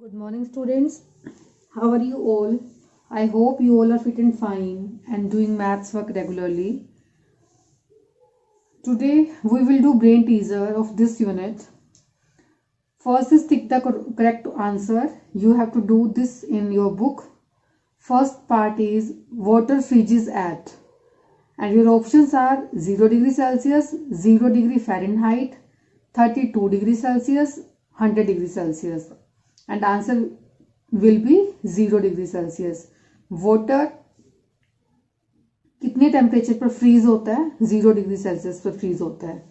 Good morning, students. How are you all? I hope you all are fit and fine and doing maths work regularly. Today we will do brain teaser of this unit. First is tick the correct answer. You have to do this in your book. First part is water freezes at, and your options are 0 degree Celsius, 0 degree Fahrenheit, 32 degree Celsius, 100 degree Celsius, and answer will be 0 degree Celsius. Water कितने temperature पर freeze होता है? 0 degree Celsius पर freeze होता है.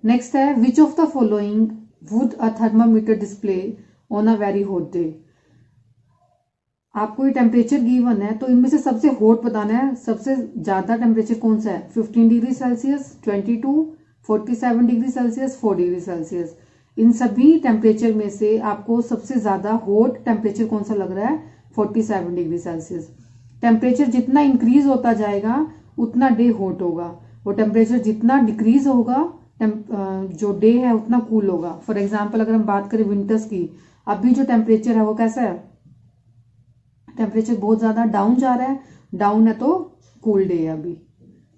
Next है which of the following would a thermometer display on a very hot day. आपको ये टेम्परेचर गिवन है तो इनमें से सबसे हॉट बताना है. सबसे ज्यादा टेम्परेचर कौन सा है? 15 degree Celsius, 22, 47 degree Celsius, 4 degree Celsius. इन सभी टेम्परेचर में से आपको सबसे ज्यादा हॉट टेम्परेचर कौन सा लग रहा है? 47 डिग्री सेल्सियस. टेम्परेचर जितना इंक्रीज होता जाएगा उतना डे हॉट होगा, और टेम्परेचर जितना डिक्रीज होगा जो डे है उतना कूल होगा. फॉर एग्जाम्पल अगर हम बात करें विंटर्स की, अभी जो टेम्परेचर है वो कैसा है? टेम्परेचर बहुत ज्यादा डाउन जा रहा है. डाउन है तो कूल डे है अभी.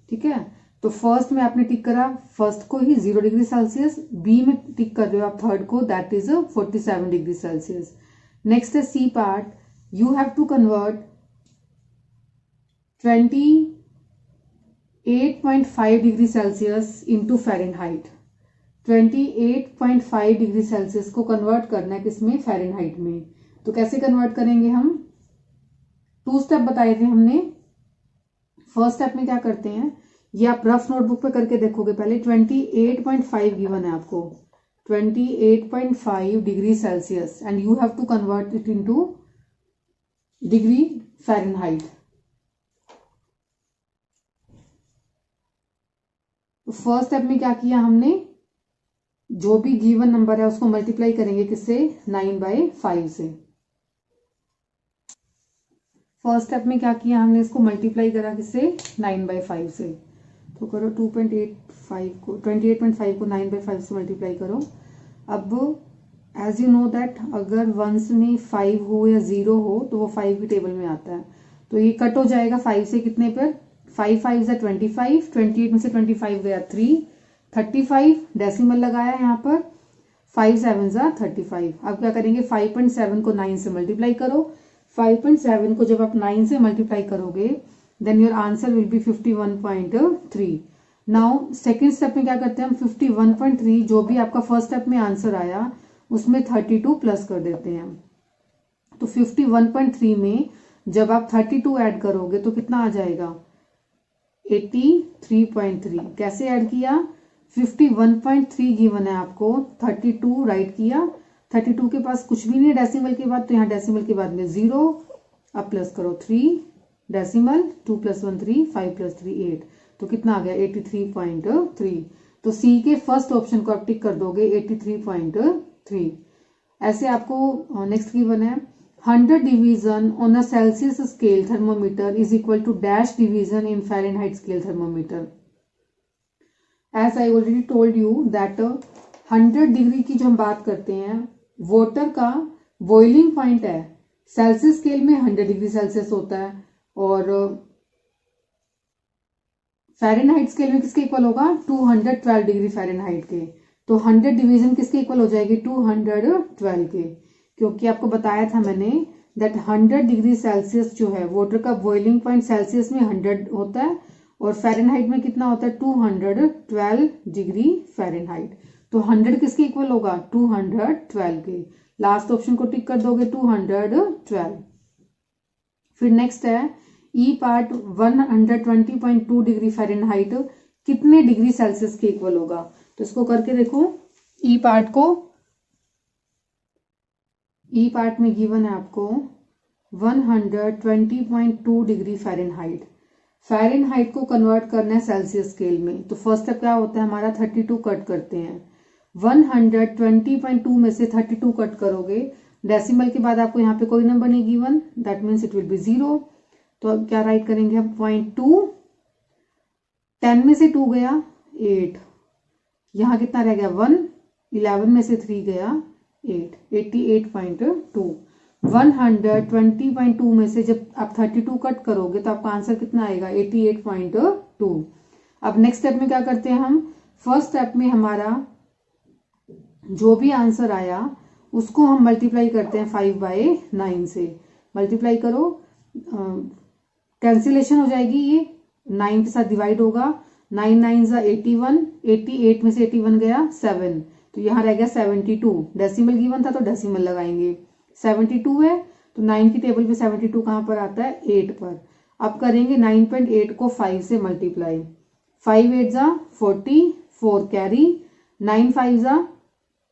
ठीक है, तो फर्स्ट में आपने टिक करा फर्स्ट को ही 0 डिग्री सेल्सियस. बी में टिक कर रहे हो आप थर्ड को, that is 47 degree Celsius. Next है C part. You have to convert 28.5 degree Celsius into Fahrenheit. 28.5 degree Celsius को कन्वर्ट करना है किसमें? फ़ारेनहाइट में. तो कैसे कन्वर्ट करेंगे हम? 2 स्टेप बताए थे हमने. फर्स्ट स्टेप में क्या करते हैं, ये आप रफ नोटबुक पे करके देखोगे. पहले 28.5 गिवन है आपको, 28.5 degree Celsius, and you have to convert it into degree Fahrenheit. तो फर्स्ट स्टेप में क्या किया हमने, जो भी गिवन नंबर है उसको मल्टीप्लाई करेंगे किससे? 9/5 से. फर्स्ट स्टेप में क्या किया हमने, इसको मल्टीप्लाई करा किससे? 9/5 से. तो करो 2.85 को 28.5 को 9/5 से मल्टीप्लाई करो. अब एज यू नो दैट अगर वंस में 5 हो या 0 हो तो वो 5 की टेबल में आता है. तो ये कट हो जाएगा 5 से. कितने पर? 5 5 जा 25, 28 में से 25 गया 3, 35 डेसिमल लगाया यहाँ पर, 5 7 जा 35. अब क्या करेंगे, 5.7 को 9 से मल्टीप्लाई करो. 5.7 को जब आप 9 से मल्टीप्लाई करोगे then your answer will be 51.3. Now second step में क्या करते हैं हम, 51.3 जो भी आपका फर्स्ट स्टेप में आंसर आया उसमें 32 प्लस कर देते हैं. तो 51.3 में जब आप 32 ऐड करोगे तो कितना आ जाएगा? 83.3. कैसे ऐड किया? 51.3 गिवन है आपको, 32 राइट किया. 32 के पास कुछ भी नहीं डेसिमल के बाद, तो यहाँ डेसिमल के बाद में 0. अब प्लस करो 3 डेसिमल, 2 + 1 3, 5 + 3 8. तो कितना आ गया? 83.3. तो सी के फर्स्ट ऑप्शन को आप टिक कर दोगे 83.3. ऐसे आपको नेक्स्ट गिवन है 100 division on a Celsius scale thermometer is equal to dash division in Fahrenheit scale thermometer. As I already told you that 100 degree की जो हम बात करते हैं, वाटर का बॉइलिंग पॉइंट है सेल्सियस स्केल में 100 डिग्री सेल्सियस होता है, और फ़ारेनहाइट स्केल में किसके इक्वल होगा? 212 डिग्री फ़ारेनहाइट के. तो 100 डिवीजन किसके इक्वल हो जाएगी? 212 के. क्योंकि आपको बताया था मैंने दैट 100 डिग्री सेल्सियस जो है वाटर का बॉइलिंग पॉइंट सेल्सियस में 100 होता है, और फ़ारेनहाइट में कितना होता है? 212 डिग्री फ़ारेनहाइट. तो 100 किसके इक्वल होगा? 212 के. लास्ट ऑप्शन को टिक कर दोगे 212. फिर नेक्स्ट है ई पार्ट 120.2 डिग्री फ़ारेनहाइट कितने डिग्री सेल्सियस के इक्वल होगा? तो इसको करके देखो. ई पार्ट को, ई पार्ट में गिवन है आपको 120.2 डिग्री फ़ारेनहाइट. फ़ारेनहाइट को कन्वर्ट करना है सेल्सियस स्केल में. तो फर्स्ट स्टेप क्या होता है हमारा? 32 कट करते हैं. 120.2 में से 32 कट करोगे, डेसिमल के बाद आपको यहाँ पे कोई नंबर नहीं given, that means it will be 0. तो अब क्या राइट करेंगे हम? 0.2, 10 में से 2 गया 8, यहाँ कितना रह गया 1, 11 में से 3 गया 8, 88.2. 120.2 में से जब आप 32 कट करोगे तो आपका आंसर कितना आएगा 88.2। अब नेक्स्ट स्टेप में क्या करते हैं हम, फर्स्ट स्टेप में हमारा जो भी आंसर आया उसको हम मल्टीप्लाई करते हैं 5/9 से। मल्टीप्लाई करो, कैंसिलेशन हो जाएगी, ये 9 के साथ डिवाइड होगा, 9 9 जा 81, 88 में से 81 गया 7, तो यहाँ रह गया 72। डेसिमल गिवन था तो डेसिमल लगाएंगे, 72 है तो 9 की टेबल पे 72 कहाँ पर आता है 8 पर। अब करेंगे 9.8 को 5 से मल्टीप्लाई, 5 8 जा 40, 4 कैरी, 9 5 जा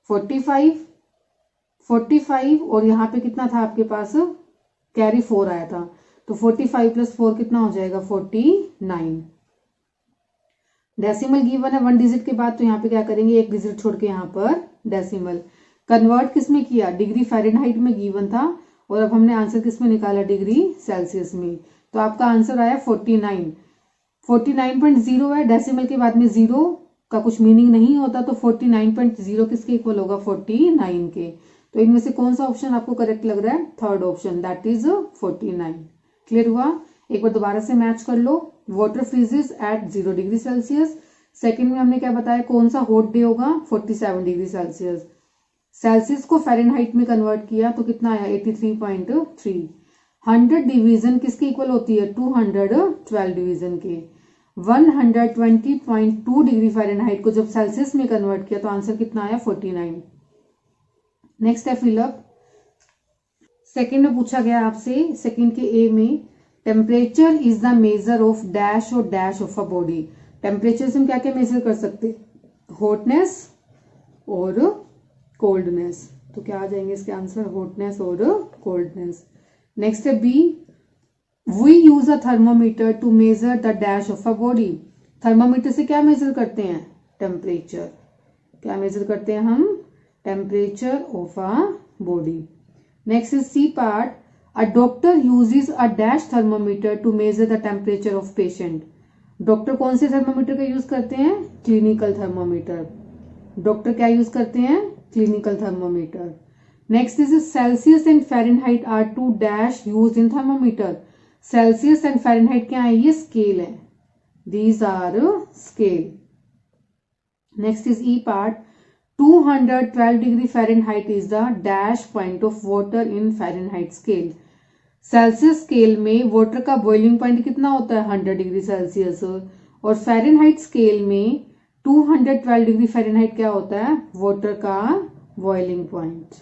45, 45 और यहाँ पे कितना था आपके पास कैरी 4 आया था, तो 45 + 4 कितना हो जाएगा 49। डेसिमल गिवन है 1 डिजिट के बाद, तो यहाँ पे क्या करेंगे 1 डिजिट छोड़ के यहाँ पर डेसिमल। कन्वर्ट किस में किया, डिग्री फ़ारेनहाइट में गिवन था और अब हमने आंसर किस में निकाला, डिग्री सेल्सियस में, तो आपका आंसर आया 49। 49.0 है, डेसिमल के बाद में 0 का कुछ मीनिंग नहीं होता, तो 49.0 किसके इक्वल होगा 49 के। तो इनमें से कौन सा ऑप्शन आपको करेक्ट लग रहा है, third option, that is 49। Clear हुआ, एक बार दोबारा से मैच कर लो। Water freezes at 0 degree Celsius, second में हमने क्या बताया कौन सा हॉट डे होगा 47 डिग्री सेल्सियस। सेल्सियस को फ़ारेनहाइट में कन्वर्ट किया तो कितना आया 83.3। 100 डिवीजन किसके इक्वल होती है 212 डिवीजन के। 120.2 डिग्री फ़ारेनहाइट को जब सेल्सियस में कन्वर्ट किया तो आंसर कितना आया 49। नेक्स्ट है फिलअप। सेकंड में पूछा गया आपसे, सेकंड के ए में, temperature is the measure of dash और dash of a body. Temperature से हम क्या क्या मेजर कर सकते, हॉटनेस और कोल्डनेस, तो क्या आ जाएंगे इसके आंसर, हॉटनेस और कोल्डनेस। नेक्स्ट है B, we use a thermometer to measure the dash of a body. Thermometer से क्या मेजर करते हैं, टेम्परेचर। क्या मेजर करते हैं हम, temperature of a body. Next is C part, a doctor uses a dash thermometer to measure the temperature of patient. Doctor कौन से थर्मोमीटर का यूज करते हैं, क्लिनिकल थर्मोमीटर। डॉक्टर क्या यूज करते हैं, clinical thermometer. Next is Celsius and Fahrenheit are two dash used in thermometer. Celsius and Fahrenheit क्या है, ये स्केल है, these are scale. Next is E part, 212 degree Fahrenheit is the dash point of water in Fahrenheit scale. Celsius scale में water का boiling point कितना होता है 100 degree Celsius, और फ़ारेनहाइट स्केल में 212 डिग्री फ़ारेनहाइट क्या होता है, वाटर का बॉइलिंग पॉइंट।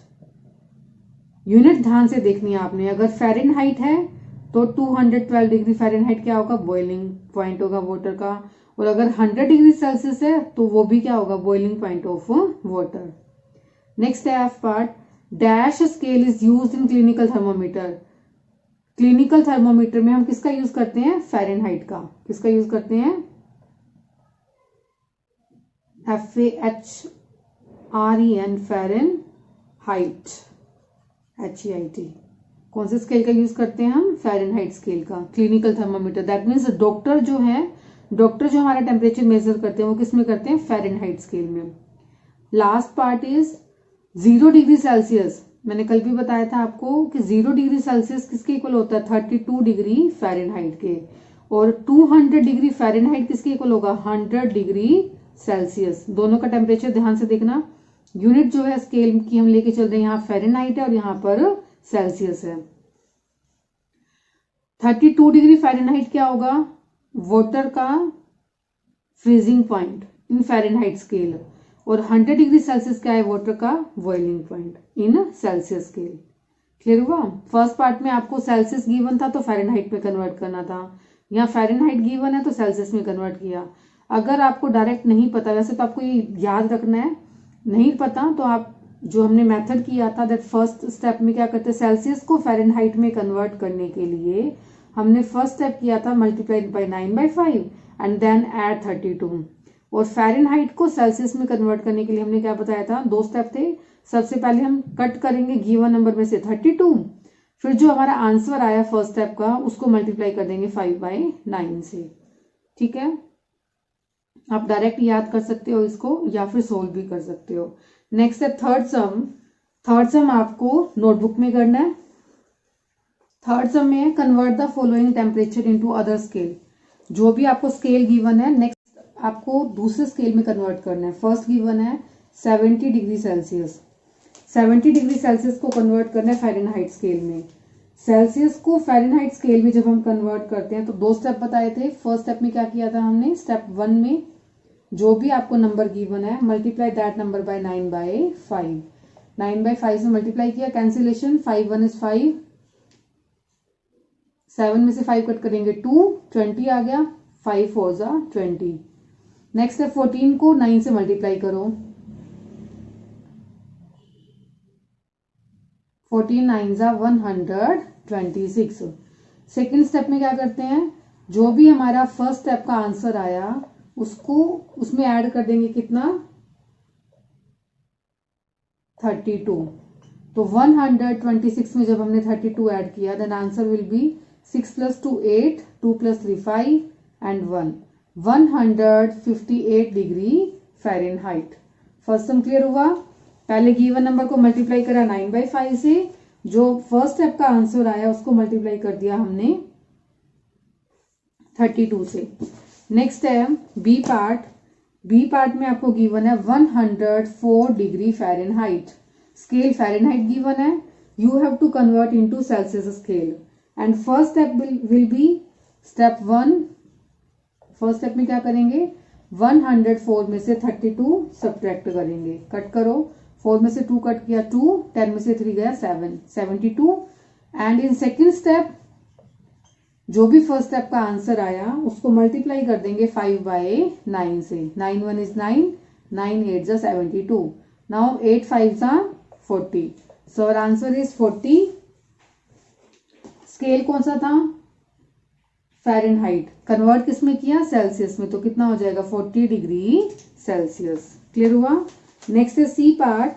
यूनिट ध्यान से देखनी है आपने, अगर फ़ारेनहाइट है तो 212 डिग्री फ़ारेनहाइट क्या होगा, बॉइलिंग पॉइंट होगा वाटर का, और अगर 100 डिग्री सेल्सियस है तो वो भी क्या होगा, boiling point of water. Next है F part, dash scale is used in clinical thermometer. Clinical thermometer में हम किसका यूज करते हैं, फ़ारेनहाइट का। किसका यूज करते हैं, FAHREN, फ़ारेनहाइट, HEIT। कौन से स्केल का यूज करते हैं हम, फ़ारेनहाइट स्केल का, clinical thermometer. That means doctor जो है, डॉक्टर जो हमारा टेम्परेचर मेजर करते हैं वो किस में करते हैं, फ़ारेनहाइट स्केल में। Last part is 0 degree Celsius. मैंने कल भी बताया था आपको कि 0 डिग्री सेल्सियस किसके इक्वल होता है, 32 डिग्री फ़ारेनहाइट के, और 200 डिग्री फ़ारेनहाइट किसके इक्वल होगा, 100 डिग्री सेल्सियस। दोनों का टेम्परेचर ध्यान से देखना, यूनिट जो है स्केल की हम लेके चल रहे हैं, यहाँ फ़ारेनहाइट है और यहाँ पर सेल्सियस है। 32 डिग्री फ़ारेनहाइट क्या होगा, वाटर का freezing point in Fahrenheit scale, और 100 डिग्री सेल्सियस क्या है, वाटर का boiling point in Celsius scale. Clear हुआ। फर्स्ट पार्ट में आपको सेल्सियस गिवन था तो फ़ारेनहाइट में कन्वर्ट करना था, यहाँ फ़ारेनहाइट गिवन है तो सेल्सियस में कन्वर्ट किया। अगर आपको डायरेक्ट नहीं पता, वैसे तो आपको ये याद रखना है, नहीं पता तो आप जो हमने मेथड किया था, दैट फर्स्ट स्टेप में क्या करते हैं, सेल्सियस को फ़ारेनहाइट में कन्वर्ट करने के लिए हमने फर्स्ट स्टेप किया था multiplied by 9/5 and then add 32, और फ़ारेनहाइट को सेल्सियस में कन्वर्ट करने के लिए हमने क्या बताया था, 2 स्टेप थे। सबसे पहले हम कट करेंगे गिवन नंबर में से 32, फिर जो हमारा आंसर आया फर्स्ट स्टेप का उसको मल्टीप्लाई कर देंगे 5/9 से। ठीक है, आप डायरेक्ट याद कर सकते हो इसको या फिर सोल्व भी कर सकते हो। नेक्स्ट है थर्ड सम। थर्ड सम आपको नोटबुक में करना है, थर्ड सम में है convert the following temperature into other scale. जो भी आपको स्केल गिवन है नेक्स्ट आपको दूसरे स्केल में कन्वर्ट करना है। फर्स्ट गिवन है 70 डिग्री सेल्सियस। 70 डिग्री सेल्सियस को कन्वर्ट करना है फ़ारेनहाइट स्केल में। सेल्सियस को फ़ारेनहाइट स्केल में जब हम कन्वर्ट करते हैं तो दो स्टेप बताए थे। फर्स्ट स्टेप में क्या किया था हमने, स्टेप 1 में जो भी आपको नंबर गिवन है मल्टीप्लाई दैट नंबर बाय 9/5। 9/5 से मल्टीप्लाई किया, कैंसिलेशन, 5 1 इज 5, 7 में से 5 कट करेंगे 2, 20 आ गया, 5 4 जा 20। नेक्स्ट है 14 को 9 से मल्टीप्लाई करो, 14 9 जा 126। सेकेंड स्टेप में क्या करते हैं, जो भी हमारा फर्स्ट स्टेप का आंसर आया उसको उसमें ऐड कर देंगे कितना, 32। तो 126 में जब हमने 32 ऐड किया then answer will be 6 + 2 8, 2 + 3 5 and 1 158 degree Fahrenheit. First sum clear हुआ। पहले गिवन नंबर को मल्टीप्लाई करा 9/5 से, जो फर्स्ट स्टेप का आंसर आया उसको मल्टीप्लाई कर दिया हमने 32 से। नेक्स्ट है बी पार्ट। बी पार्ट में आपको गिवन है 104 degree Fahrenheit. Scale Fahrenheit given है, you have to convert into Celsius scale and first step will be step 1। First step में क्या करेंगे, 104 में से 32 सब्ट्रैक्ट करेंगे, कट करो, 4 में से 2 कट किया 2, 10 में से 3 गया 7, 72। एंड इन सेकेंड स्टेप जो भी फर्स्ट स्टेप का आंसर आया उसको मल्टीप्लाई कर देंगे 5/9 से, 9 1 इज 9, 9 8 जा 72, नाउ 8 5 जा 40। So our answer is 40। Scale कौन सा था, फ़ारेनहाइट, कन्वर्ट किस में किया, सेल्सियस में, तो कितना हो जाएगा 40 डिग्री सेल्सियस। क्लियर हुआ। नेक्स्ट है सी पार्ट।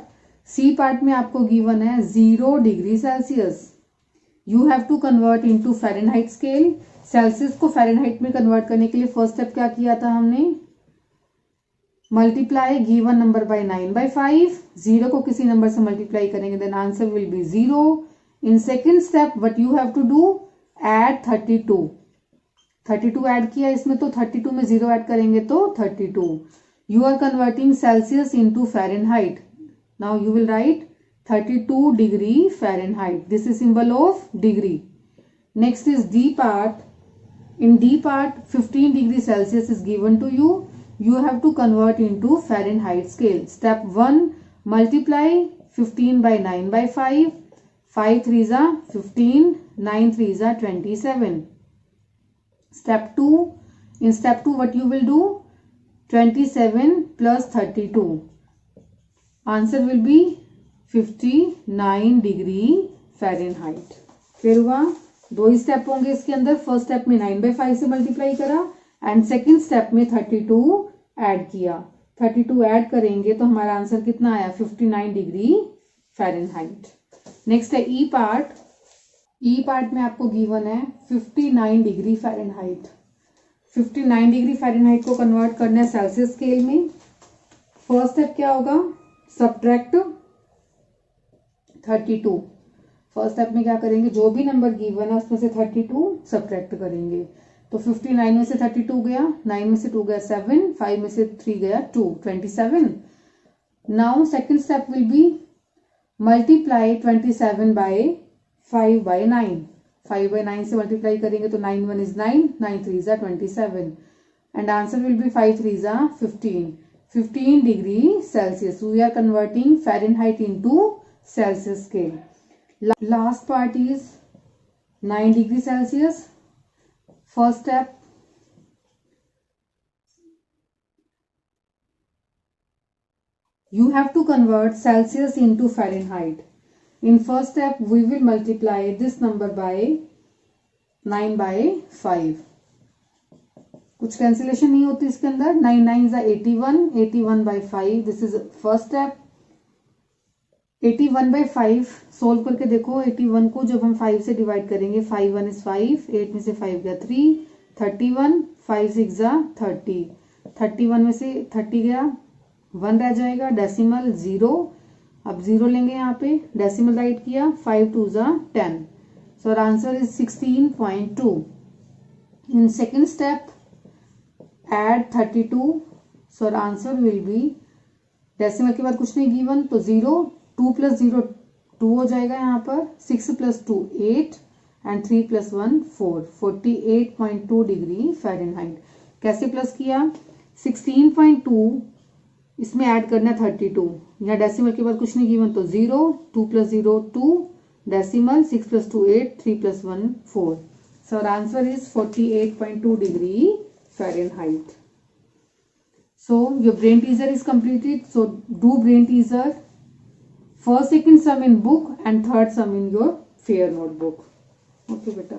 सी पार्ट में आपको गिवन है 0 degree Celsius. You have to convert into Fahrenheit scale. Celsius को फ़ारेनहाइट में कन्वर्ट करने के लिए फर्स्ट स्टेप क्या किया था हमने, मल्टीप्लाई गिवन नंबर बाय 9/5। 0 को किसी नंबर से मल्टीप्लाई करेंगे then answer will be 0। In second step what you have to do, add 32। 32 add किया इसमें, तो 32 में 0 ऐड करेंगे तो 32। You are converting Celsius into Fahrenheit. Now you will write 32 degree Fahrenheit, this is symbol of degree. Next is D part. In D part 15 degree Celsius is given to you. You have to convert into Fahrenheit scale. Step 1, multiply 15 by 9/5. 5 3s are 15, 9 3s are 27. Step 2, in step 2 what you will do, 27 plus 32. Answer will be 59 degree Fahrenheit. फिर हुआ, दो ही step होंगे इसके अंदर। First step में 9/5 से multiply करा and second step में 32 ऐड किया। 32 ऐड करेंगे तो हमारा आंसर कितना आया, 59 डिग्री फ़ारेनहाइट। नेक्स्ट है ई पार्ट। ई पार्ट में आपको गिवन है 59 डिग्री फ़ारेनहाइट। 59 डिग्री फ़ारेनहाइट को कन्वर्ट करना है सेल्सियस स्केल में। फर्स्ट स्टेप क्या होगा, सब्ट्रैक्ट 32। फर्स्ट स्टेप में क्या करेंगे, जो भी नंबर गिवन है उसमें से 32 सब्ट्रैक्ट करेंगे। तो 59 में से 32 गया, 9 में से 2 गया 7, 5 में से 3 गया 2, 27। Now second step will be multiply 27 by 5/9। 5/9 से मल्टीप्लाई करेंगे तो 9 1 इज 9, 9 3 जा 27 एंड आंसर विल बी 5 3 जा 15। 15 degree Celsius. We are converting Fahrenheit into Celsius scale. Last part is 9 degree Celsius. First step, you have to convert Celsius into Fahrenheit. In first step, we will multiply this number by 9/5. कुछ cancellation नहीं होती इसके अंदर। 9 9 is 81, 81/5. This is first step. 81/5 solve करके देखो। 81 को जब हम 5 से डिवाइड करेंगे, 5 1 इज 5, 8 में से 5 गया 3, 31, 5 6 जा 30, 31 में से 30 गया, 1 रह जाएगा, डेसिमल 0। अब 0 लेंगे यहाँ पे, डेसिमल राइट किया, 5 2 जा 10, So our answer is 16.2. In second step, add 32. So our answer will be, decimal के बाद कुछ नहीं गिवन तो 0, 2 + 0 2 हो जाएगा यहाँ पर, 6 + 2 8 एंड 3 + 1 4, 48.2 डिग्री फ़ारेनहाइट। कैसे प्लस किया? 16.2 इसमें ऐड करना 32, यहाँ डेसिमल के बाद कुछ नहीं गिवन तो 0, 2 + 0 2, decimal 6 + 2 8, 3 + 1 4. So our answer is 48.2 degree Fahrenheit. So your brain teaser is completed. So do brain teaser, first second sum in book and third sum in your fair notebook. Okay beta.